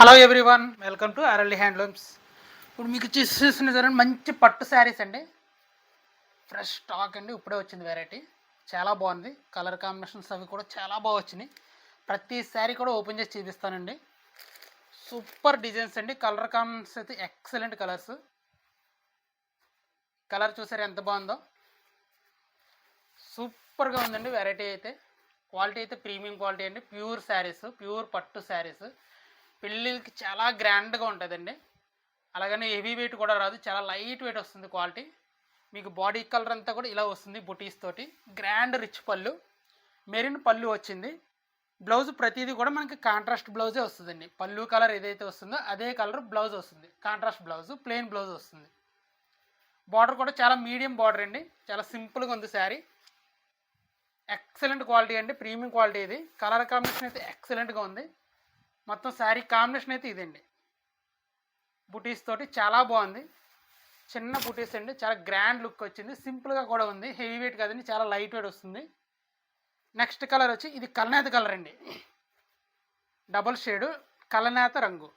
Hello everyone, welcome to Arali handlooms. ఇప్పుడు మీకు చూసిన సరే మంచి పట్టు శారీస్ అండి. ఫ్రెష్ స్టాక్ అండి, ఇప్పుడే వచ్చింది వెరైటీ. చాలా బాగుంది. కలర్ కాంబినేషన్స్ అవి కూడా చాలా బాగా వచ్చినాయి. ప్రతి శారీ కూడా ఓపెన్ చేసి చూపిస్తానండి. సూపర్ డిజైన్స్ అండి. కలర్ కాంబినేషన్స్ అయితే ఎక్సలెంట్ కలర్స్. కలర్ చూసారు ఎంత బాగుందో. సూపర్గా ఉందండి వెరైటీ అయితే. క్వాలిటీ అయితే ప్రీమియం క్వాలిటీ అండి. ప్యూర్ శారీస్, ప్యూర్ పట్టు శారీస్. పెళ్ళిళ్ళకి చాలా గ్రాండ్గా ఉంటుందండి. అలాగనే హెవీ వెయిట్ కూడా రాదు, చాలా లైట్ వెయిట్ వస్తుంది క్వాలిటీ. మీకు బాడీ కలర్ అంతా కూడా ఇలా వస్తుంది బుటీస్ తోటి. గ్రాండ్ రిచ్ పళ్ళు, మెరిన్ పళ్ళు వచ్చింది. బ్లౌజ్ ప్రతిదీ కూడా మనకి కాంట్రాస్ట్ బ్లౌజే వస్తుందండి. పళ్ళు కలర్ ఏదైతే వస్తుందో అదే కలర్ బ్లౌజ్ వస్తుంది. కాంట్రాస్ట్ బ్లౌజ్, ప్లెయిన్ బ్లౌజ్ వస్తుంది. బార్డర్ కూడా చాలా మీడియం బార్డర్ అండి. చాలా సింపుల్గా ఉంది శారీ. ఎక్సలెంట్ క్వాలిటీ అండి, ప్రీమియం క్వాలిటీ ఇది. కలర్ కాంబినేషన్ అయితే ఎక్సలెంట్గా ఉంది. మొత్తం శారీ కాంబినేషన్ అయితే ఇదండి. బుటీస్ తోటి చాలా బాగుంది. చిన్న బుటీస్ అండి, చాలా గ్రాండ్ లుక్ వచ్చింది. సింపుల్గా కూడా ఉంది, హెవీ వెయిట్ కదండి, చాలా లైట్ వెయిట్ వస్తుంది. నెక్స్ట్ కలర్ వచ్చి ఇది కలనేత కలర్ అండి. డబల్ షేడు కలనేత రంగు.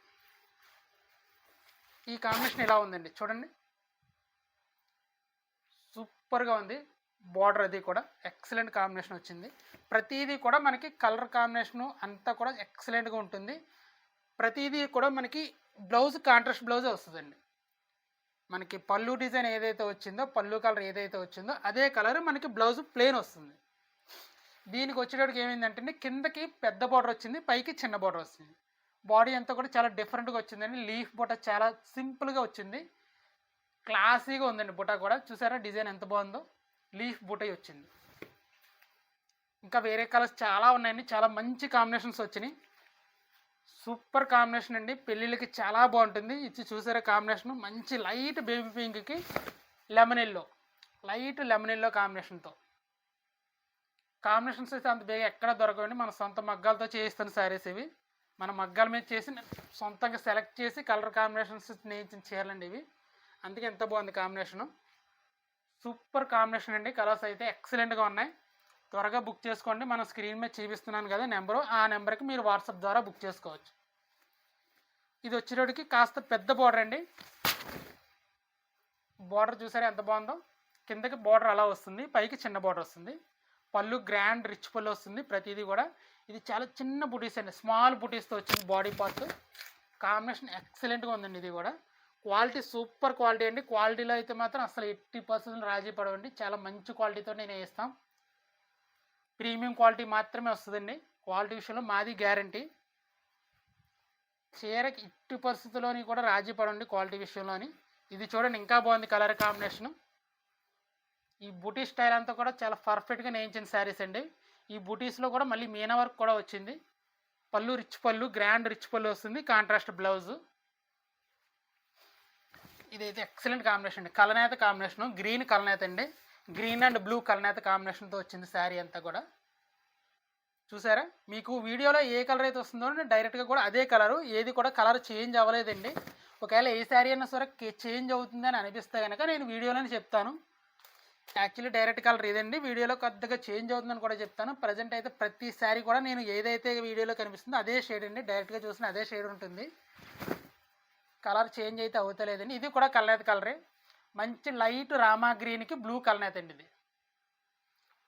ఈ కాంబినేషన్ ఇలా ఉందండి, చూడండి. సూపర్గా ఉంది. బార్డర్ అది కూడా ఎక్సలెంట్ కాంబినేషన్ వచ్చింది. ప్రతిదీ కూడా మనకి కలర్ కాంబినేషను అంతా కూడా ఎక్సలెంట్గా ఉంటుంది. ప్రతిదీ కూడా మనకి బ్లౌజ్ కాంట్రాస్ట్ బ్లౌజే వస్తుందండి. మనకి పళ్ళు డిజైన్ ఏదైతే వచ్చిందో, పళ్ళు కలర్ ఏదైతే వచ్చిందో అదే కలర్ మనకి బ్లౌజ్ ప్లెయిన్ వస్తుంది. దీనికి వచ్చేటప్పటికి ఏమైందంటే కిందకి పెద్ద బార్డర్ వచ్చింది, పైకి చిన్న బార్డర్ వస్తుంది. బాడీ అంతా కూడా చాలా డిఫరెంట్గా వచ్చిందండి. లీఫ్ బుట్ట చాలా సింపుల్గా వచ్చింది. క్లాసీగా ఉందండి బుట్ట కూడా. చూసారా డిజైన్ ఎంత బాగుందో. లీఫ్ బుట్ట వచ్చింది. ఇంకా వేరే కలర్స్ చాలా ఉన్నాయండి. చాలా మంచి కాంబినేషన్స్ వచ్చినాయి. సూపర్ కాంబినేషన్ అండి. పెళ్ళిళ్ళకి చాలా బాగుంటుంది. ఇది చూసారా కాంబినేషన్, మంచి లైట్ బేబీ పింక్కి lemon yellow, light lemon yellow కాంబినేషన్తో. కాంబినేషన్స్ అయితే అంత బేగా ఎక్కడ దొరకవండి. మన సొంత మగ్గాలతో చేయిస్తున్న శారీస్ ఇవి. మన మగ్గాల మీద చేసి సొంతంగా సెలెక్ట్ చేసి కలర్ కాంబినేషన్స్ నేర్చిన చీరలండి ఇవి. అందుకే ఎంత బాగుంది కాంబినేషను. సూపర్ కాంబినేషన్ అండి. కలర్స్ అయితే ఎక్సలెంట్గా ఉన్నాయి. త్వరగా బుక్ చేసుకోండి. మన స్క్రీన్ మీద చూపిస్తున్నాను కదా నెంబరు, ఆ నెంబర్కి మీరు వాట్సాప్ ద్వారా బుక్ చేసుకోవచ్చు. ఇది వచ్చేటప్పటికి కాస్త పెద్ద బార్డర్ అండి. బార్డర్ చూసారా ఎంత బాగుందో. కిందకి బార్డర్ అలా వస్తుంది, పైకి చిన్న బార్డర్ వస్తుంది. పళ్ళు గ్రాండ్ రిచ్ పళ్ళు వస్తుంది ప్రతిదీ కూడా. ఇది చాలా చిన్న బుటీస్ అండి, స్మాల్ బుటీస్తో వచ్చింది బాడీ పార్ట్. కాంబినేషన్ ఎక్సలెంట్గా ఉందండి. ఇది కూడా క్వాలిటీ సూపర్ క్వాలిటీ అండి. క్వాలిటీలో అయితే మాత్రం అసలు 80% రాజీ పడవండి. చాలా మంచి క్వాలిటీతో నేను వేస్తాం. ప్రీమియం క్వాలిటీ మాత్రమే వస్తుందండి. క్వాలిటీ విషయంలో మాది గ్యారంటీ. చీరకి ఇట్టి పరిస్థితుల్లోని కూడా రాజీ పడండి క్వాలిటీ విషయంలోని. ఇది చూడండి ఇంకా బాగుంది కలర్ కాంబినేషను. ఈ బూటీ స్టైల్ అంతా కూడా చాలా పర్ఫెక్ట్గా నేయించిన శారీస్ అండి. ఈ బూటీస్లో కూడా మళ్ళీ మీనా వర్క్ కూడా వచ్చింది. పళ్ళు రిచ్ పళ్ళు, గ్రాండ్ రిచ్ పళ్ళు వస్తుంది. Contrast blouse. ఇదైతే ఎక్సలెంట్ కాంబినేషన్ అండి. కలనేత కాంబినేషను, గ్రీన్ కలనేత అండి. గ్రీన్ అండ్ బ్లూ కలనేత కాంబినేషన్తో వచ్చింది శారీ అంతా కూడా. చూసారా, మీకు వీడియోలో ఏ కలర్ అయితే వస్తుందో డైరెక్ట్గా కూడా అదే కలరు. ఏది కూడా కలర్ చేంజ్ అవ్వలేదండి. ఒకవేళ ఏ శారీ అయినా సరే చేంజ్ అవుతుందని అనిపిస్తే కనుక నేను వీడియోలోనే చెప్తాను. యాక్చువల్లీ డైరెక్ట్ కలర్ ఇదండి, వీడియోలో కొద్దిగా చేంజ్ అవుతుందని కూడా చెప్తాను. ప్రజెంట్ అయితే ప్రతి శారీ కూడా నేను ఏదైతే వీడియోలో కనిపిస్తుందో అదే షేడ్ అండి. డైరెక్ట్గా చూసిన అదే షేడ్ ఉంటుంది. కలర్ చేంజ్ అయితే అవుతలేదండి. ఇది కూడా కలనేత కలరే. మంచి లైట్ రామా గ్రీన్కి బ్లూ కలనేత అండి ఇది.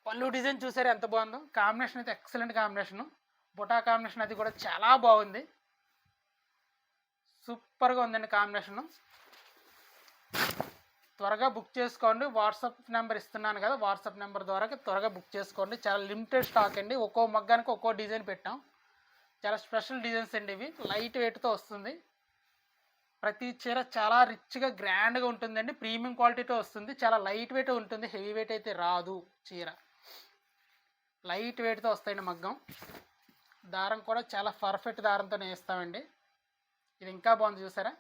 పళ్ళు డిజైన్ చూసారు ఎంత బాగుందో. కాంబినేషన్ అయితే ఎక్సలెంట్ కాంబినేషను. బుటా కాంబినేషన్ అది కూడా చాలా బాగుంది. సూపర్గా ఉందండి కాంబినేషను. త్వరగా బుక్ చేసుకోండి. వాట్సాప్ నెంబర్ ఇస్తున్నాను కదా, వాట్సాప్ నెంబర్ ద్వారా త్వరగా బుక్ చేసుకోండి. చాలా లిమిటెడ్ స్టాక్ అండి. ఒక్కో మగ్గానికి ఒక్కో డిజైన్ పెట్టాం. చాలా స్పెషల్ డిజైన్స్ అండి ఇవి. లైట్ వెయిట్తో వస్తుంది. ప్రతి చీర చాలా రిచ్గా గ్రాండ్గా ఉంటుందండి. ప్రీమియం క్వాలిటీతో వస్తుంది. చాలా లైట్ వెయిట్ ఉంటుంది, హెవీ వెయిట్ అయితే రాదు. చీర లైట్ వెయిట్తో వస్తాయండి మగ్గం. దారం కూడా చాలా పర్ఫెక్ట్ దారంతో వేస్తామండి. ఇది ఇంకా బాగుంది చూసారా.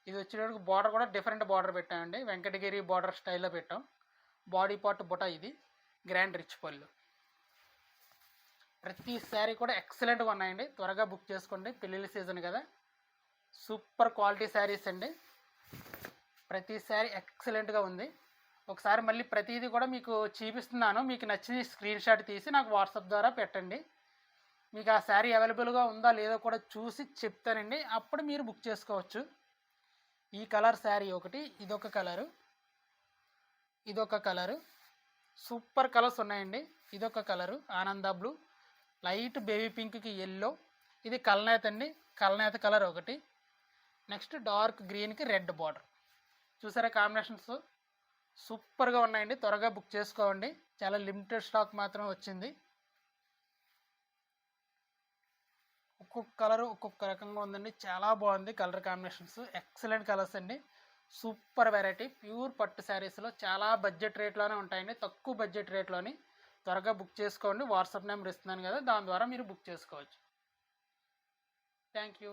ఇది వచ్చేటప్పుడు బార్డర్ కూడా డిఫరెంట్ బార్డర్ పెట్టామండి. వెంకటగిరి బార్డర్ స్టైల్లో పెట్టాం. బాడీ పార్ట్ బుట్ట ఇది. గ్రాండ్ రిచ్ పళ్ళు. ప్రతి శారీ కూడా ఎక్సలెంట్గా ఉన్నాయండి. త్వరగా బుక్ చేసుకోండి. పెళ్ళిళ్ళ సీజన్ కదా. సూపర్ క్వాలిటీ శారీస్ అండి. ప్రతి శారీ ఎక్సలెంట్గా ఉంది. ఒకసారి మళ్ళీ ప్రతిదీ కూడా మీకు చూపిస్తున్నాను. మీకు నచ్చిన స్క్రీన్ షాట్ తీసి నాకు వాట్సాప్ ద్వారా పెట్టండి. మీకు ఆ శారీ అవైలబుల్గా ఉందా లేదో కూడా చూసి చెప్తానండి, అప్పుడు మీరు బుక్ చేసుకోవచ్చు. ఈ కలర్ శారీ ఒకటి, ఇదొక కలరు, ఇదొక కలరు, సూపర్ కలర్స్ ఉన్నాయండి. ఇదొక కలరు ఆనంద బ్లూ, లైట్ బేబీ పింక్కి ఎల్లో, ఇది కల్నేత అండి, కల్నేత కలర్ ఒకటి, నెక్స్ట్ డార్క్ గ్రీన్కి రెడ్ బార్డర్. చూసారా కాంబినేషన్స్ సూపర్గా ఉన్నాయండి. త్వరగా బుక్ చేసుకోండి, చాలా లిమిటెడ్ స్టాక్ మాత్రం వచ్చింది. ఒక్కొక్క కలర్ ఒక్కొక్క రకంగా ఉందండి, చాలా బాగుంది. కలర్ కాంబినేషన్స్ ఎక్సలెంట్ కలర్స్ అండి, సూపర్ వెరైటీ. ప్యూర్ పట్టు శారీస్లో చాలా బడ్జెట్ రేట్లోనే ఉంటాయండి, తక్కువ బడ్జెట్ రేట్లోని. త్వరగా బుక్ చేసుకోండి, వాట్సాప్ నెంబర్ ఇస్తున్నాను కదా, దాని ద్వారా మీరు బుక్ చేసుకోవచ్చు. Thank you.